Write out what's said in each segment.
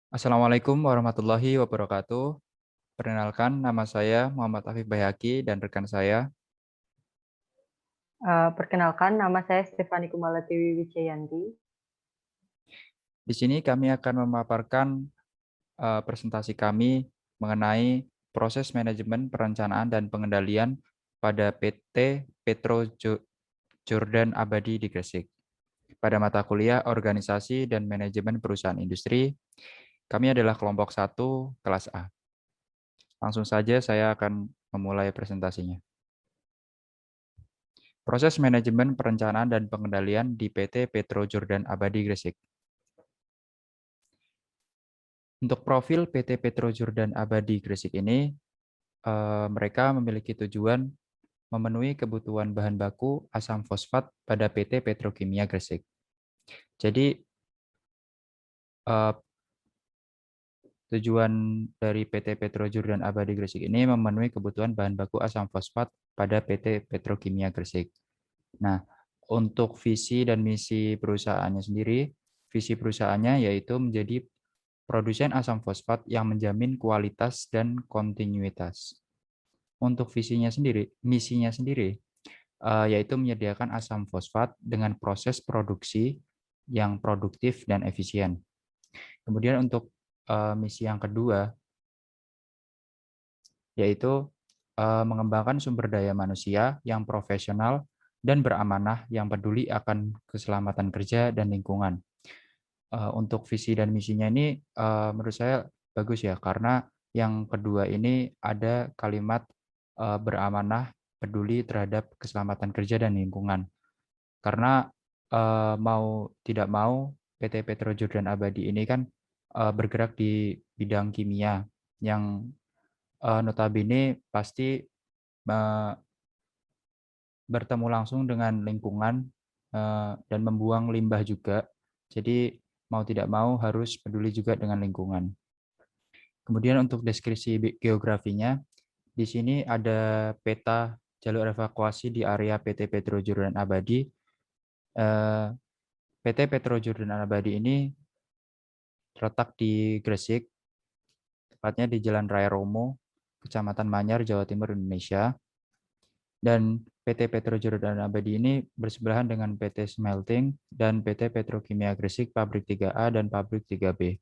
Assalamualaikum warahmatullahi wabarakatuh. Perkenalkan, nama saya Muhammad Afif Bayhaqi dan rekan saya. Perkenalkan nama saya Stefani Kumalatiwi Wijayanti. Di sini kami akan memaparkan presentasi kami mengenai proses manajemen perencanaan dan pengendalian pada PT Petro Jordan Abadi di Gresik. Pada mata kuliah Organisasi dan Manajemen Perusahaan Industri, kami adalah kelompok 1 kelas A. Langsung saja saya akan memulai presentasinya. Proses manajemen perencanaan dan pengendalian di PT Petro Jordan Abadi Gresik. Untuk profil PT Petro Jordan Abadi Gresik ini, mereka memiliki tujuan memenuhi kebutuhan bahan baku asam fosfat pada PT Petrokimia Gresik. Jadi, eh, tujuan dari PT Petro Jordan Abadi Gresik ini memenuhi kebutuhan bahan baku asam fosfat pada PT Petrokimia Gresik. Nah, untuk visi dan misi perusahaannya sendiri, visi perusahaannya yaitu menjadi produsen asam fosfat yang menjamin kualitas dan kontinuitas. Untuk misinya sendiri, yaitu menyediakan asam fosfat dengan proses produksi yang produktif dan efisien. Kemudian untuk misi yang kedua, yaitu mengembangkan sumber daya manusia yang profesional dan beramanah yang peduli akan keselamatan kerja dan lingkungan. Untuk visi dan misinya ini menurut saya bagus ya, karena yang kedua ini ada kalimat beramanah, peduli terhadap keselamatan kerja dan lingkungan. Karena mau tidak mau PT Petro Jordan Abadi ini kan bergerak di bidang kimia yang notabene pasti bertemu langsung dengan lingkungan dan membuang limbah juga. Jadi mau tidak mau harus peduli juga dengan lingkungan. Kemudian untuk deskripsi geografinya, di sini ada peta jalur evakuasi di area PT Petro Jordan Abadi. PT Petro Jordan Abadi ini terletak di Gresik, tepatnya di Jalan Raya Romo, Kecamatan Manyar, Jawa Timur, Indonesia. Dan PT Petro Jordan Abadi ini bersebelahan dengan PT Smelting dan PT Petrokimia Gresik Pabrik 3A dan Pabrik 3B.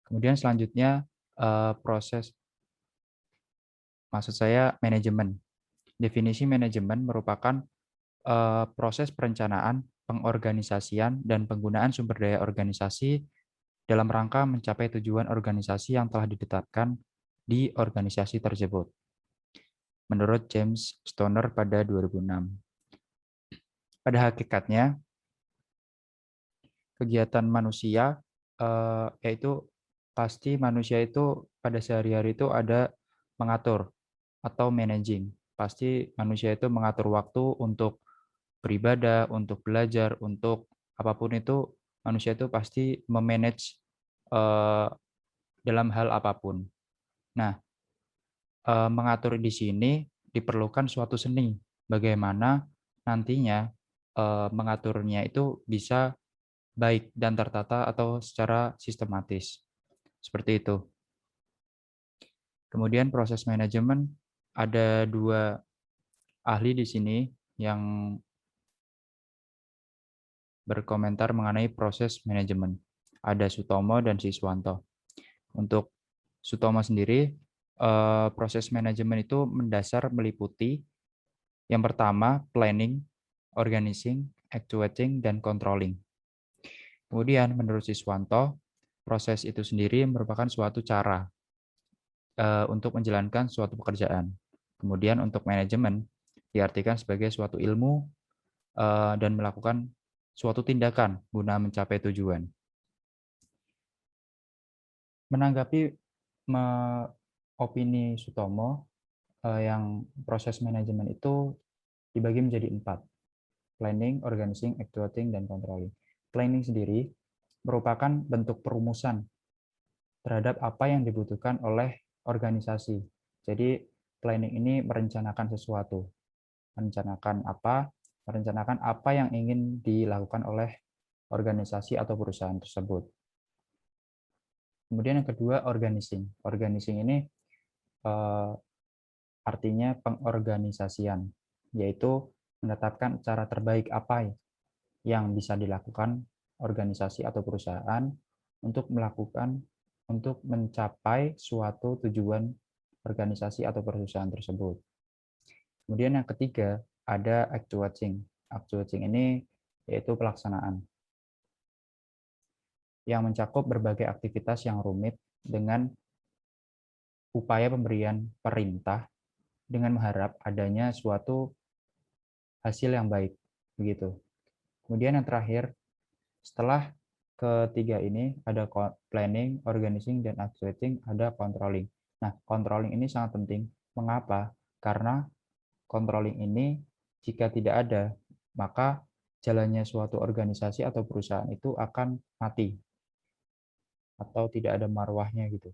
Kemudian selanjutnya maksud saya manajemen. Definisi manajemen merupakan proses perencanaan, pengorganisasian, dan penggunaan sumber daya organisasi dalam rangka mencapai tujuan organisasi yang telah ditetapkan di organisasi tersebut, menurut James Stoner pada 2006. Pada hakikatnya, kegiatan manusia yaitu pasti manusia itu pada sehari-hari itu ada mengatur atau managing. Pasti manusia itu mengatur waktu untuk beribadah, untuk belajar, untuk apapun itu manusia itu pasti memanage dalam hal apapun. Nah, mengatur di sini diperlukan suatu seni. Bagaimana nantinya mengaturnya itu bisa baik dan tertata atau secara sistematis. Seperti itu. Kemudian proses manajemen, ada dua ahli di sini yang berkomentar mengenai proses manajemen. Ada Sutomo dan Siswanto. Untuk Sutomo sendiri, proses manajemen itu mendasar meliputi yang pertama planning, organizing, actuating, dan controlling. Kemudian menurut Siswanto, proses itu sendiri merupakan suatu cara untuk menjalankan suatu pekerjaan. Kemudian untuk manajemen diartikan sebagai suatu ilmu dan melakukan suatu tindakan guna mencapai tujuan. Menanggapi opini Sutomo, yang proses manajemen itu dibagi menjadi 4, planning, organizing, actuating, dan controlling. Planning sendiri merupakan bentuk perumusan terhadap apa yang dibutuhkan oleh organisasi. Jadi planning ini merencanakan sesuatu, merencanakan apa yang ingin dilakukan oleh organisasi atau perusahaan tersebut. Kemudian yang kedua, organizing. Organizing ini artinya pengorganisasian, yaitu menetapkan cara terbaik apa yang bisa dilakukan organisasi atau perusahaan untuk mencapai suatu tujuan organisasi atau perusahaan tersebut. Kemudian yang ketiga, ada actuating. Actuating ini yaitu pelaksanaan yang mencakup berbagai aktivitas yang rumit dengan upaya pemberian perintah dengan mengharap adanya suatu hasil yang baik, begitu. Kemudian yang terakhir, setelah ketiga ini ada planning, organizing, dan actuating, ada controlling. Nah, controlling ini sangat penting. Mengapa? Karena controlling ini jika tidak ada, maka jalannya suatu organisasi atau perusahaan itu akan mati atau tidak ada marwahnya gitu.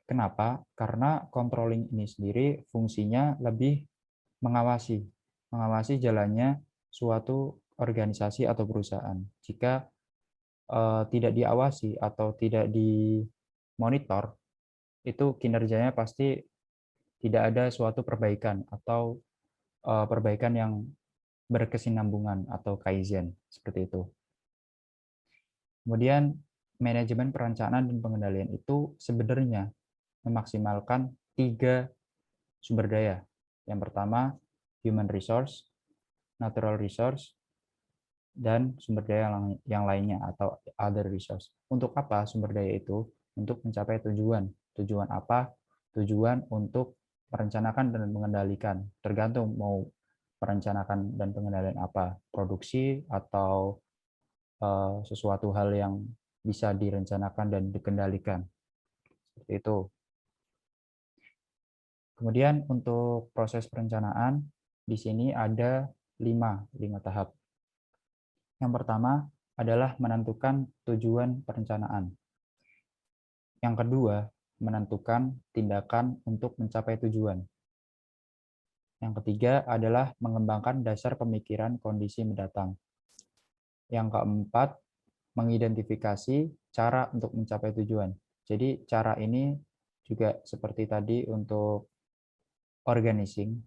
Kenapa? Karena controlling ini sendiri fungsinya lebih mengawasi jalannya suatu organisasi atau perusahaan. Jika tidak diawasi atau tidak dimonitor, itu kinerjanya pasti tidak ada suatu perbaikan atau perbaikan yang berkesinambungan atau kaizen seperti itu. Kemudian manajemen perencanaan dan pengendalian itu sebenarnya memaksimalkan 3 sumber daya. Yang pertama, human resource, natural resource, dan sumber daya yang lainnya atau other resource. Untuk apa sumber daya itu? Untuk mencapai tujuan. Tujuan apa? Tujuan untuk merencanakan dan mengendalikan. Tergantung mau merencanakan dan pengendalian apa? Produksi atau sesuatu hal yang bisa direncanakan dan dikendalikan. Seperti itu. Kemudian untuk proses perencanaan, di sini ada 5 tahap. Yang pertama adalah menentukan tujuan perencanaan. Yang kedua, menentukan tindakan untuk mencapai tujuan. Yang ketiga adalah mengembangkan dasar pemikiran kondisi mendatang. Yang keempat, mengidentifikasi cara untuk mencapai tujuan. Jadi cara ini juga seperti tadi untuk organizing,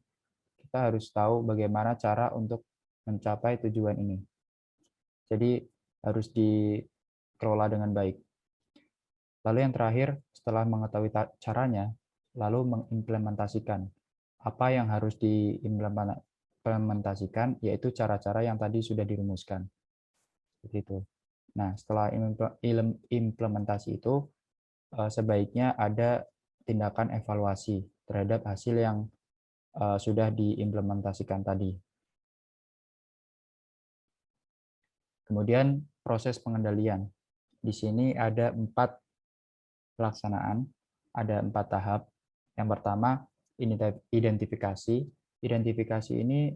kita harus tahu bagaimana cara untuk mencapai tujuan ini. Jadi harus dikelola dengan baik. Lalu yang terakhir, setelah mengetahui caranya, lalu mengimplementasikan. Apa yang harus diimplementasikan, yaitu cara-cara yang tadi sudah dirumuskan. Seperti itu. Nah, setelah implementasi itu, sebaiknya ada tindakan evaluasi terhadap hasil yang sudah diimplementasikan tadi. Kemudian proses pengendalian. Di sini ada 4 pelaksanaan, ada 4 tahap. Yang pertama, identifikasi. Identifikasi ini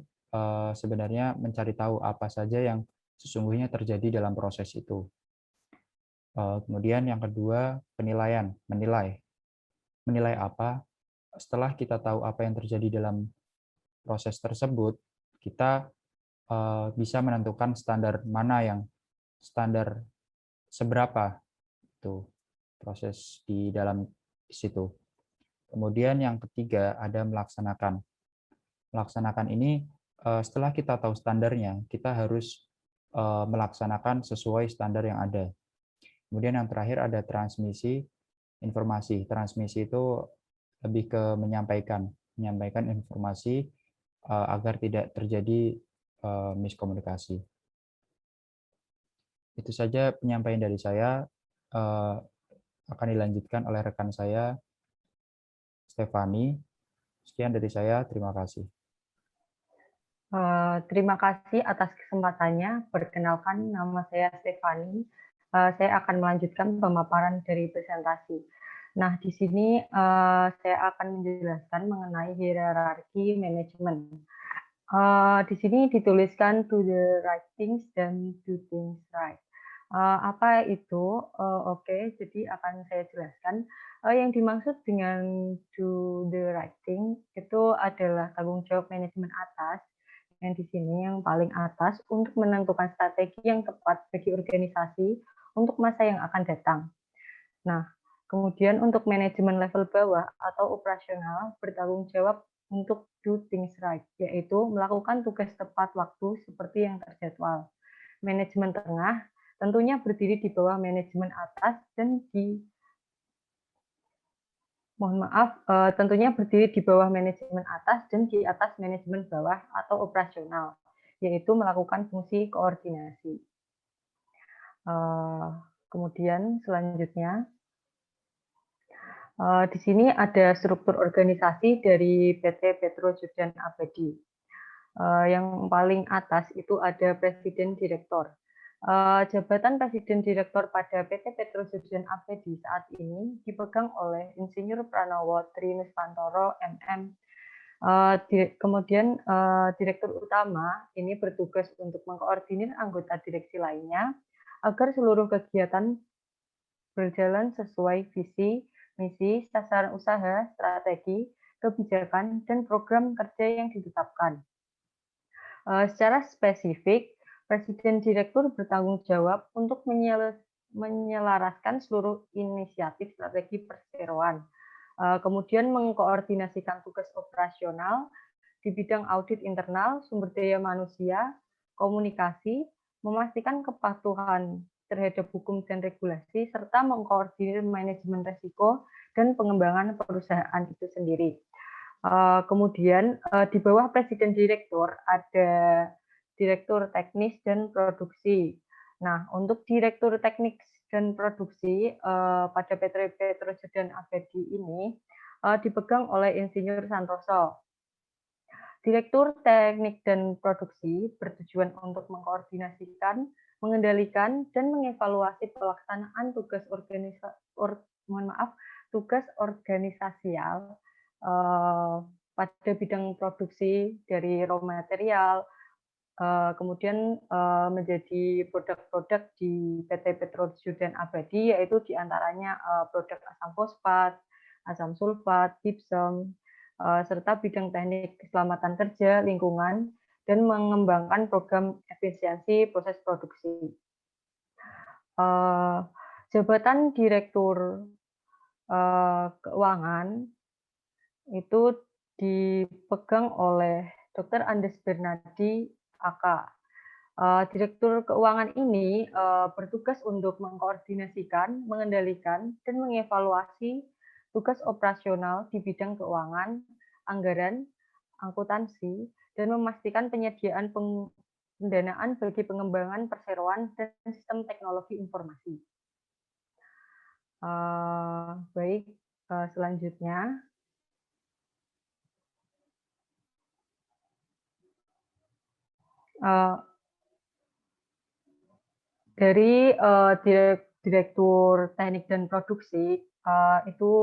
sebenarnya mencari tahu apa saja yang sesungguhnya terjadi dalam proses itu. Kemudian yang kedua, penilaian, menilai. Menilai apa? Setelah kita tahu apa yang terjadi dalam proses tersebut, kita bisa menentukan standar mana yang standar seberapa itu proses di dalam situ. Kemudian yang ketiga ada melaksanakan. Melaksanakan ini setelah kita tahu standarnya, kita harus melaksanakan sesuai standar yang ada. Kemudian yang terakhir ada transmisi informasi. Transmisi itu lebih ke menyampaikan informasi agar tidak terjadi miskomunikasi. Itu saja penyampaian dari saya. Akan dilanjutkan oleh rekan saya, Stefani. Sekian dari saya, terima kasih. Terima kasih atas kesempatannya. Perkenalkan, nama saya Stefani. Saya akan melanjutkan pemaparan dari presentasi. Nah, di sini saya akan menjelaskan mengenai hierarki manajemen. Di sini dituliskan do the right things dan do things right. Apa itu? Oke, jadi akan saya jelaskan. Yang dimaksud dengan do the right thing itu adalah tanggung jawab manajemen atas yang di sini yang paling atas untuk menentukan strategi yang tepat bagi organisasi untuk masa yang akan datang. Nah, kemudian untuk manajemen level bawah atau operasional bertanggung jawab untuk do things right, yaitu melakukan tugas tepat waktu seperti yang terjadwal. Manajemen tengah tentunya berdiri di bawah manajemen atas dan tentunya berdiri di bawah manajemen atas dan di atas manajemen bawah atau operasional, yaitu melakukan fungsi koordinasi. Kemudian selanjutnya, di sini ada struktur organisasi dari PT Petro Jordan Abadi. Yang paling atas itu ada Presiden Direktur. Jabatan Presiden Direktur pada PT Petro Jordan Abadi saat ini dipegang oleh Insinyur Pranowo Tri Nuswantoro MM. Kemudian Direktur Utama ini bertugas untuk mengkoordinir anggota direksi lainnya agar seluruh kegiatan berjalan sesuai visi, misi, sasaran usaha, strategi, kebijakan, dan program kerja yang ditetapkan. Secara spesifik, Presiden Direktur bertanggung jawab untuk menyelaraskan seluruh inisiatif strategi perseroan, kemudian mengkoordinasikan tugas operasional di bidang audit internal, sumber daya manusia, komunikasi, memastikan kepatuhan terhadap hukum dan regulasi, serta mengkoordinir manajemen risiko dan pengembangan perusahaan itu sendiri. Kemudian di bawah Presiden Direktur ada Direktur Teknis dan Produksi. Nah, untuk Direktur Teknik dan Produksi pada PT Petro Jordan Abadi ini dipegang oleh Insinyur Santoso. Direktur Teknik dan Produksi bertujuan untuk mengkoordinasikan, mengendalikan, dan mengevaluasi pelaksanaan tugas organisasial pada bidang produksi dari raw material, kemudian menjadi produk-produk di PT Petro Jordan Abadi, yaitu diantaranya produk asam fosfat, asam sulfat, gypsum, serta bidang teknik keselamatan kerja, lingkungan, dan mengembangkan program efisiensi proses produksi. Jabatan Direktur Keuangan itu dipegang oleh Dr. Andes Bernardi, AK. Direktur Keuangan ini bertugas untuk mengkoordinasikan, mengendalikan, dan mengevaluasi tugas operasional di bidang keuangan, anggaran, akuntansi, dan memastikan penyediaan pendanaan bagi pengembangan perseroan dan sistem teknologi informasi. Baik, selanjutnya. Dari Direktur Teknik dan Produksi itu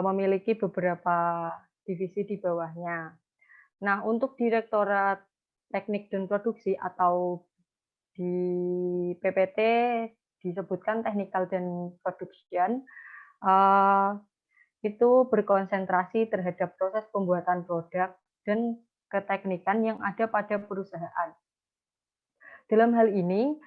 memiliki beberapa divisi di bawahnya. Nah, untuk Direktorat Teknik dan Produksi atau di PPT disebutkan Technical dan Production, itu berkonsentrasi terhadap proses pembuatan produk dan keteknikan yang ada pada perusahaan. Dalam hal ini,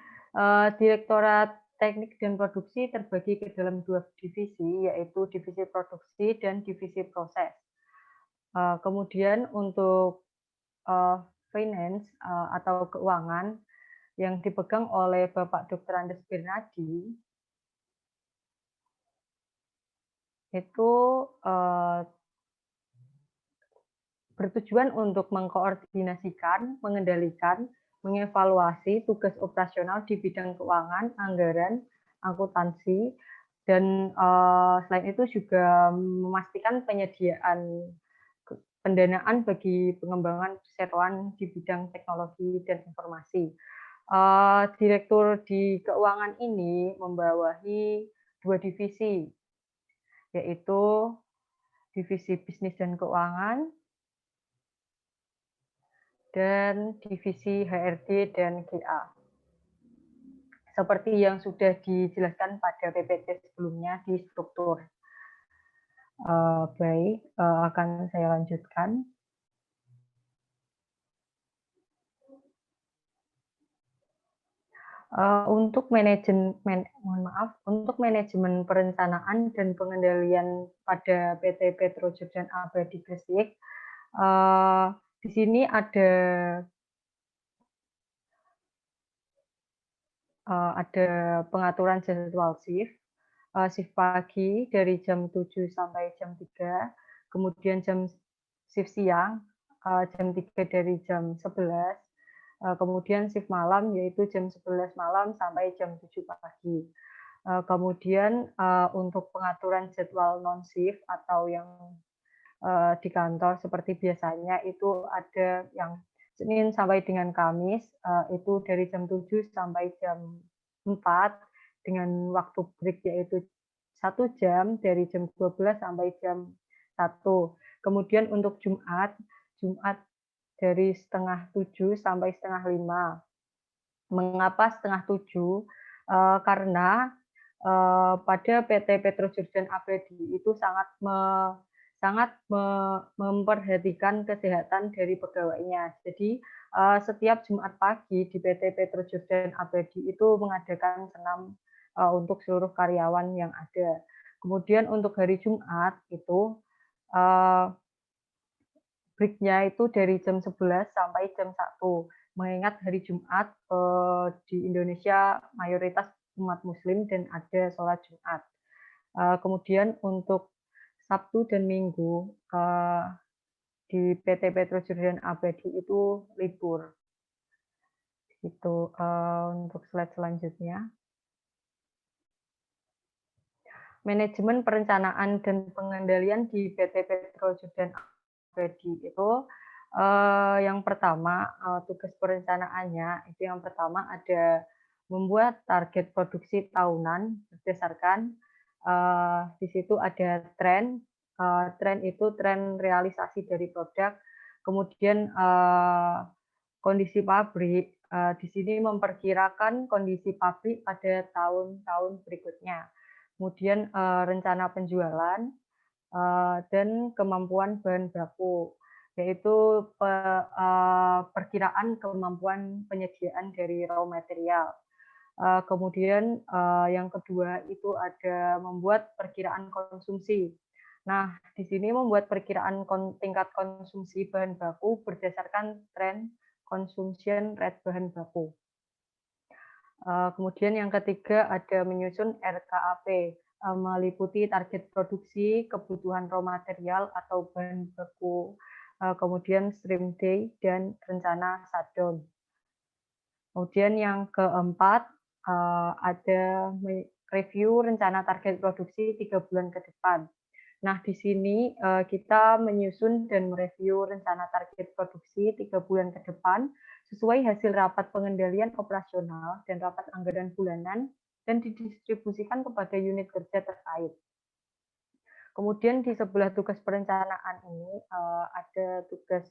Direktorat Teknik dan Produksi terbagi ke dalam dua divisi, yaitu divisi produksi dan divisi proses. Kemudian untuk finance atau keuangan yang dipegang oleh Bapak Dr. Andes Bernardi, itu bertujuan untuk mengkoordinasikan, mengendalikan, mengevaluasi tugas operasional di bidang keuangan, anggaran, akuntansi, dan selain itu juga memastikan penyediaan pendanaan bagi pengembangan perseroan di bidang teknologi dan informasi. Direktur di keuangan ini membawahi dua divisi, yaitu divisi bisnis dan keuangan dan divisi HRD dan GA. Seperti yang sudah dijelaskan pada PPT sebelumnya di struktur. Baik, akan saya lanjutkan. Untuk untuk manajemen perencanaan dan pengendalian pada PT Petro Jordan Abadi Gresik, eee, di sini ada pengaturan jadwal shift, shift pagi dari jam 7 sampai jam 3, kemudian shift siang, jam 3 dari jam 11, kemudian shift malam yaitu jam 11 malam sampai jam 7 pagi. Kemudian, untuk pengaturan jadwal non shift atau yang, di kantor seperti biasanya itu ada yang Senin sampai dengan Kamis, itu dari jam 7 sampai jam 4 dengan waktu break yaitu 1 jam dari jam 12 sampai jam 1. Kemudian untuk Jumat dari setengah 7 sampai setengah 5. Mengapa setengah 7? Karena, pada PT Petro Jordan Abadi itu sangat memperhatikan kesehatan dari pegawainya. Jadi, setiap Jumat pagi di PT Petro Jordan Abadi itu mengadakan senam, untuk seluruh karyawan yang ada. Kemudian untuk hari Jumat itu, eee break-nya itu dari jam 11 sampai jam 1. Mengingat hari Jumat, di Indonesia mayoritas umat muslim dan ada sholat Jumat. Kemudian untuk Sabtu dan Minggu, di PT Petro Jordan Abadi itu libur. Itu, untuk slide selanjutnya. Manajemen perencanaan dan pengendalian di PT Petro Jordan Abadi itu, yang pertama, tugas perencanaannya itu yang pertama ada membuat target produksi tahunan berdasarkan, di situ ada tren itu tren realisasi dari produk, kemudian, kondisi pabrik, di sini memperkirakan kondisi pabrik pada tahun-tahun berikutnya. Kemudian, rencana penjualan, dan kemampuan bahan baku, yaitu perkiraan kemampuan penyediaan dari raw material. Kemudian, yang kedua itu ada membuat perkiraan konsumsi. Nah, di sini membuat perkiraan tingkat konsumsi bahan baku berdasarkan tren consumption rate bahan baku. Kemudian yang ketiga ada menyusun RKAP, meliputi target produksi, kebutuhan raw material atau bahan baku, kemudian stream day, dan rencana shutdown. Kemudian yang keempat, ada review rencana target produksi 3 bulan ke depan. Nah, di sini kita menyusun dan mereview rencana target produksi 3 bulan ke depan sesuai hasil rapat pengendalian operasional dan rapat anggaran bulanan dan didistribusikan kepada unit kerja terkait. Kemudian di sebelah tugas perencanaan ini ada tugas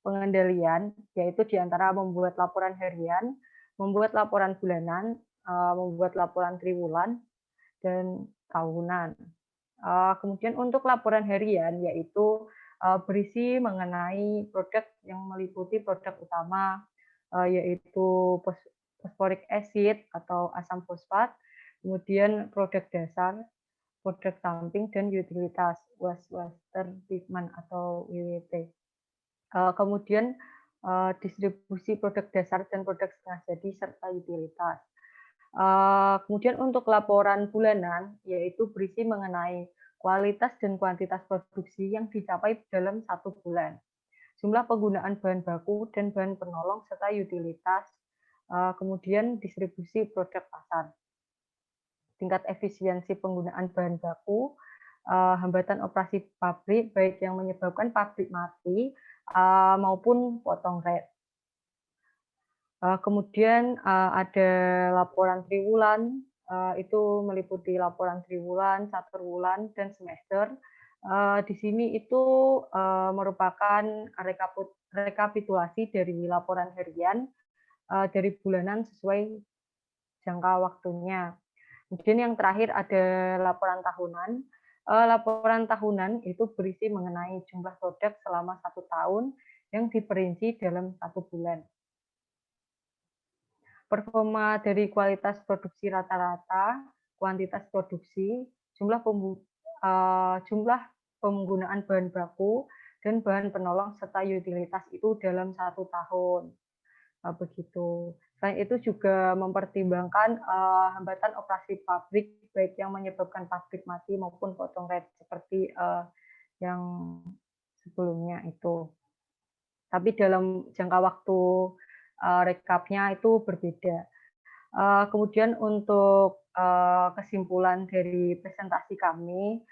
pengendalian, yaitu di antara membuat laporan harian, membuat laporan bulanan, membuat laporan triwulan, dan tahunan. Kemudian untuk laporan harian yaitu berisi mengenai produk yang meliputi produk utama, yaitu fosforic acid atau asam fosfat, kemudian produk dasar, produk samping, dan utilitas water treatment atau WWT. Kemudian distribusi produk dasar dan produk setengah jadi serta utilitas. Kemudian untuk laporan bulanan, yaitu berisi mengenai kualitas dan kuantitas produksi yang dicapai dalam 1 bulan, jumlah penggunaan bahan baku dan bahan penolong serta utilitas, kemudian distribusi produk pasar, tingkat efisiensi penggunaan bahan baku, hambatan operasi pabrik baik yang menyebabkan pabrik mati maupun potong rate. Kemudian ada laporan triwulan, itu meliputi laporan triwulan, caturwulan, dan semester. Di sini itu merupakan rekapitulasi dari laporan harian dari bulanan sesuai jangka waktunya. Kemudian yang terakhir ada laporan tahunan. Laporan tahunan itu berisi mengenai jumlah produk selama 1 tahun yang diperinci dalam 1 bulan. performa dari kualitas produksi rata-rata, kuantitas produksi, jumlah penggunaan bahan baku, dan bahan penolong serta utilitas itu dalam 1 tahun. Begitu. Selain itu juga mempertimbangkan hambatan operasi pabrik, baik yang menyebabkan pabrik mati maupun potong red seperti yang sebelumnya itu. Tapi dalam jangka waktu rekapnya itu berbeda. Kemudian untuk kesimpulan dari presentasi kami,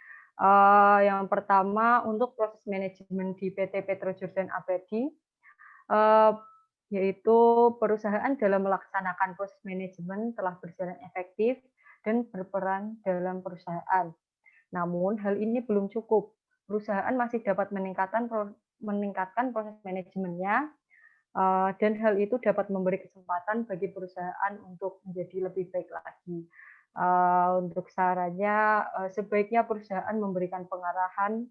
yang pertama untuk proses manajemen di PT Petro Jordan Abadi, eh, yaitu perusahaan dalam melaksanakan proses manajemen telah berjalan efektif dan berperan dalam perusahaan. Namun hal ini belum cukup. Perusahaan masih dapat meningkatkan proses manajemennya, dan hal itu dapat memberi kesempatan bagi perusahaan untuk menjadi lebih baik lagi. Untuk sarannya, sebaiknya perusahaan memberikan pengarahan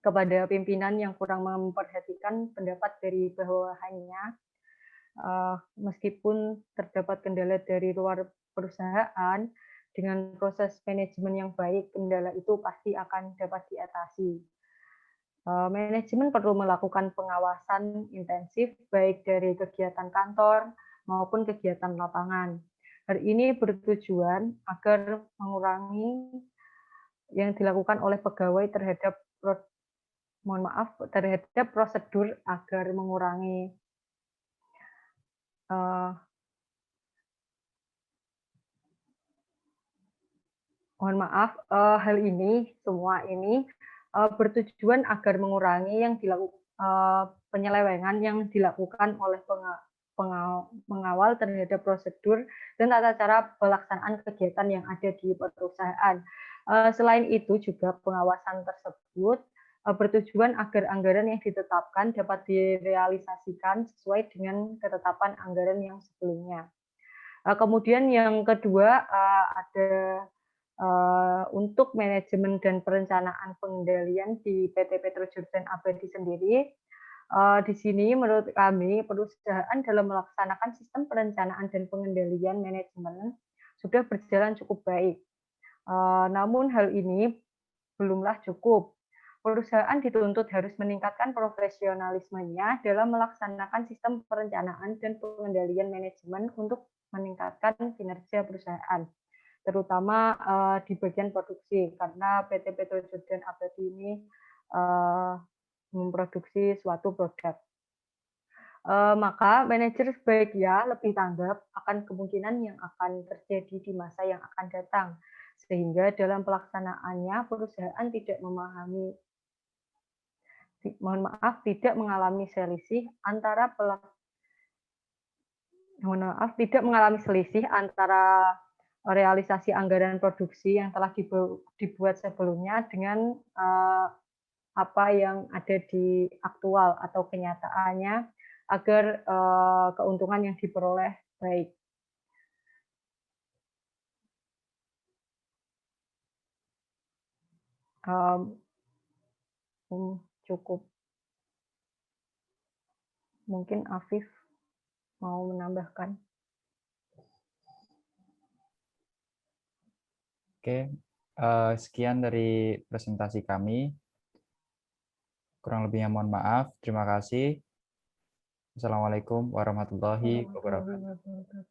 kepada pimpinan yang kurang memperhatikan pendapat dari bawahannya. Meskipun terdapat kendala dari luar perusahaan, dengan proses manajemen yang baik, kendala itu pasti akan dapat diatasi. Manajemen perlu melakukan pengawasan intensif baik dari kegiatan kantor maupun kegiatan lapangan. Hal ini bertujuan agar mengurangi yang dilakukan oleh pegawai terhadap terhadap prosedur agar mengurangi hal ini semua ini bertujuan agar mengurangi yang penyelewengan yang dilakukan oleh pengawal terhadap prosedur dan tata cara pelaksanaan kegiatan yang ada di perusahaan. Selain itu juga pengawasan tersebut bertujuan agar anggaran yang ditetapkan dapat direalisasikan sesuai dengan ketetapan anggaran yang sebelumnya. Kemudian yang kedua ada untuk manajemen dan perencanaan pengendalian di PT Petro Jordan Abadi sendiri. Di sini menurut kami perusahaan dalam melaksanakan sistem perencanaan dan pengendalian manajemen sudah berjalan cukup baik. Namun hal ini belumlah cukup. Perusahaan dituntut harus meningkatkan profesionalismenya dalam melaksanakan sistem perencanaan dan pengendalian manajemen untuk meningkatkan kinerja perusahaan, terutama di bagian produksi, karena PT Petro Jordan Abadi ini memproduksi suatu produk. Maka manajer sebaiknya lebih tanggap akan kemungkinan yang akan terjadi di masa yang akan datang, sehingga dalam pelaksanaannya perusahaan tidak mengalami selisih antara realisasi anggaran produksi yang telah dibuat sebelumnya dengan apa yang ada di aktual atau kenyataannya, agar keuntungan yang diperoleh baik. Cukup. Mungkin Afif mau menambahkan. Oke, sekian dari presentasi kami. Kurang lebihnya mohon maaf. Terima kasih. Assalamualaikum warahmatullahi wabarakatuh.